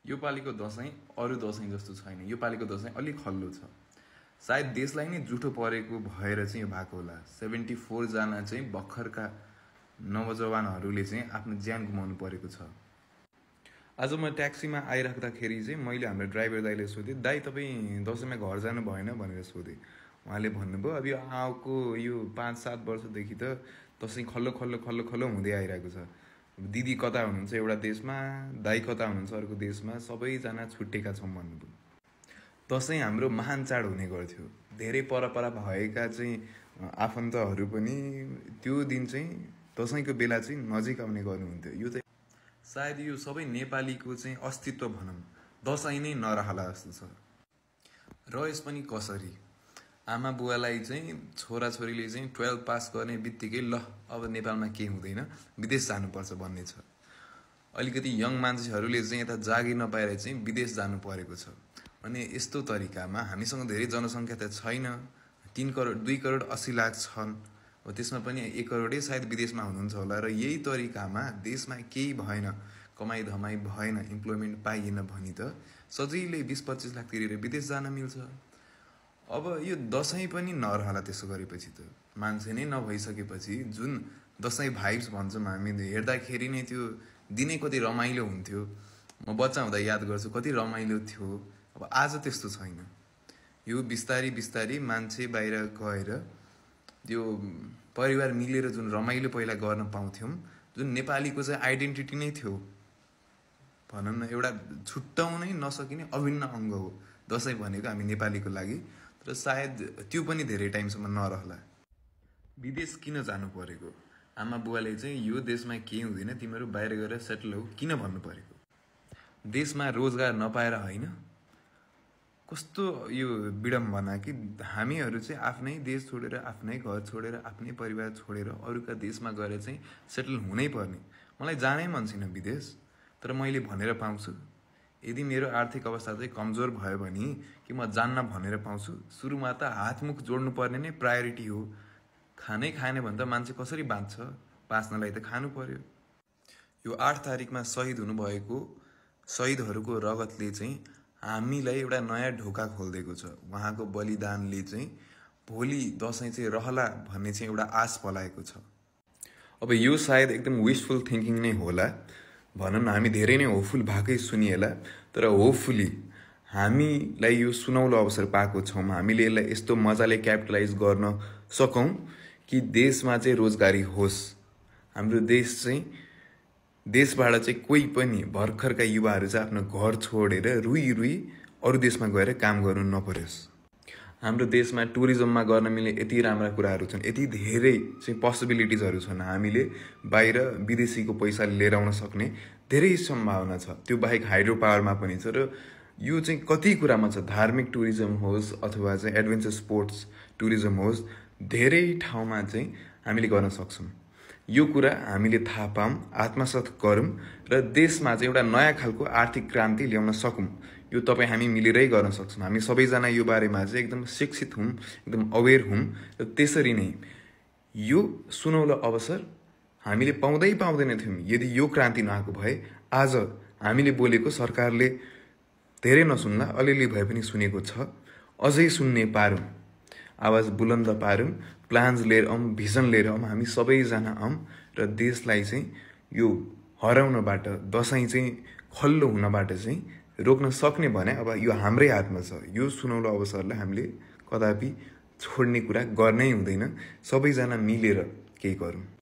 यो पालिको दशैं अरु दशैं जस्तो छैन। यो पालिको दशैं अलि खल्लो छ। सायद देशलाई नै जुठो परेको भएर चाहिँ यो भएको होला। 74 जना चाहिँ भर्खरका नवजवानहरूले चाहिँ आफ्नो ज्यान गुमाउनु परेको छ। आज म ट्याक्सीमा आइराख्दाखेरि चाहिँ मैले हाम्रो ड्राइभर दाइले सोधेँ, दाइ तपाईँ दशैंमा घर जानु भएन भनेर सोधेँ। उहाँले भन्नुभयो, अब यो आएको यो 5-7 वर्षदेखि त दशैं खल्लो खल्लो खल्लो खल्लो हुँदै आइरहेको छ। दिदी कता हुनुहुन्छ एउटा देशमा, दाइ कता हुनुहुन्छ अर्को देशमा, सबैजना छुट्टेका छौँ भन्नुभयो। दशैं हाम्रो महान चाड हुने गर्थ्यो। धेरै परपर भएका चाहिँ आफन्तहरू पनि त्यो दिन चाहिँ दशैंको बेला चाहिँ नजिक आउने गर्नुहुन्थ्यो। यो चाहिँ सायद यो सबै नेपालीको चाहिँ अस्तित्व भनौँ दशैं नै नरहला जस्तो छ। र यस पनि कसरी आमा बुवालाई चाहिँ छोराछोरीले चाहिँ 12 पास गर्ने बित्तिकै ल अब नेपालमा केही हुँदैन, विदेश जानुपर्छ भन्ने छ। अलिकति यङ मान्छेहरूले चाहिँ यता जागिर नपाएर चाहिँ विदेश जानु परेको छ। अनि यस्तो तरिकामा हामीसँग धेरै जनसङ्ख्या त छैन, 2 करोड 80 लाख छन्। अब त्यसमा पनि 1 करोडै सायद विदेशमा हुनुहुन्छ होला। र यही तरिकामा देशमा केही भएन, कमाई धमाई भएन, इम्प्लोइमेन्ट पाइएन भनी त सजिलै 20-25 लाख तिरेर विदेश जान मिल्छ। अब यो दशैं पनि नरहला त्यसो गरेपछि त। मान्छे नै नभइसकेपछि जुन दशैं भाइब्स भन्छौँ हामीले, हेर्दाखेरि नै त्यो दिनै कति रमाइलो हुन्थ्यो। म बच्चा हुँदा याद गर्छु कति रमाइलो थियो। अब आज त्यस्तो छैन। यो बिस्तारी बिस्तारी मान्छे बाहिर गएर त्यो परिवार मिलेर जुन रमाइलो पहिला गर्न पाउँथ्यौँ, जुन नेपालीको चाहिँ आइडेन्टिटी नै थियो भनौँ न, एउटा छुट्टाउनै नसकिने अभिन्न अङ्ग हो दशैं भनेको हामी नेपालीको लागि। तर सायद त्यो पनि धेरै टाइमसम्म नरहला। विदेश किन जानु परेको? आमा बुवाले चाहिँ यो देशमा केही हुँदैन, तिमीहरू बाहिर गएर सेटल हो किन भन्नु परेको? देशमा रोजगार नपाएर होइन? कस्तो यो विडम्बना कि हामीहरू चाहिँ आफ्नै देश छोडेर, आफ्नै घर छोडेर, आफ्नै परिवार छोडेर अरूका देशमा गएर चाहिँ सेटल हुनै पर्ने। मलाई जानै मन छैन विदेश, तर मैले भनेर पाउँछु। यदि मेरो आर्थिक अवस्था चाहिँ कमजोर भयो भने कि म जान्न भनेर पाउँछु। सुरुमा त हातमुख जोड्नु पर्ने नै प्रायोरिटी हो। खानै खाएन भने त मान्छे कसरी बाँच्छ? बाँच्नलाई त खानु पर्यो। यो 8 तारिकमा शहीद हुनुभएको शहीदहरूको रगतले चाहिँ हामीलाई एउटा नयाँ ढोका खोलिदिएको छ। उहाँको बलिदानले चाहिँ भोलि दशैं चाहिँ रहला भन्ने चाहिँ एउटा आश पलाएको छ। अब यो सायद एकदम विशफुल थिङ्किङ नै होला भनौँ न, हामी धेरै नै होपफुल भएकै सुनिएला। तर होपफुली हामीलाई यो सुनौलो अवसर पाएको छौँ, हामीले यसलाई यस्तो मजाले क्यापिटलाइज गर्न सकौँ कि देशमा चाहिँ रोजगारी होस्। हाम्रो देश चाहिँ देशबाट चाहिँ कोही पनि भर्खरका युवाहरू चाहिँ आफ्नो घर छोडेर रुई अरू देशमा गएर काम गर्नु नपरोस्। हाम्रो देशमा टुरिज्ममा गर्न मिल्ने यति राम्रा कुराहरू छन्, यति धेरै चाहिँ पोसिबिलिटिजहरू छन्। हामीले बाहिर विदेशीको पैसा लिएर आउन सक्ने धेरै सम्भावना छ। त्यो बाहेक हाइड्रो पावरमा पनि छ। र यो चाहिँ कति कुरामा छ, धार्मिक टुरिज्म होस् अथवा चाहिँ एडभेन्चर स्पोर्ट्स टुरिज्म होस्, धेरै ठाउँमा चाहिँ हामीले गर्न सक्छौँ। यो कुरा हामीले थाहा पाऊँ, आत्मसात गरौँ र देशमा चाहिँ एउटा नयाँ खालको आर्थिक क्रान्ति ल्याउन सकौँ। यो तपाईँ हामी मिलेरै गर्न सक्छौँ। हामी सबैजना यो बारेमा चाहिँ एकदम शिक्षित हौँ, एकदम अवेर हौँ। र त्यसरी नै यो सुनौलो अवसर हामीले पाउँदैन थियौँ यदि यो क्रान्ति नआएको भए। आज हामीले बोलेको सरकारले धेरै नसुन्ला, अलिअलि भए पनि सुनेको छ। अझै सुन्ने पारौँ, आवाज बुलन्द पारौँ, प्लान्स लिएर आऊँ, भिजन लिएर आऊँ, हामी सबैजना आऊँ र देशलाई चाहिँ यो हराउनबाट, दशैं चाहिँ खल्लो हुनबाट चाहिँ रोक्न सक्ने भने अब यो हाम्रै हातमा छ। यो सुनौलो अवसरलाई हामीले कदापि छोड्ने कुरा गर्नै हुँदैन। सबैजना मिलेर केही गरौँ।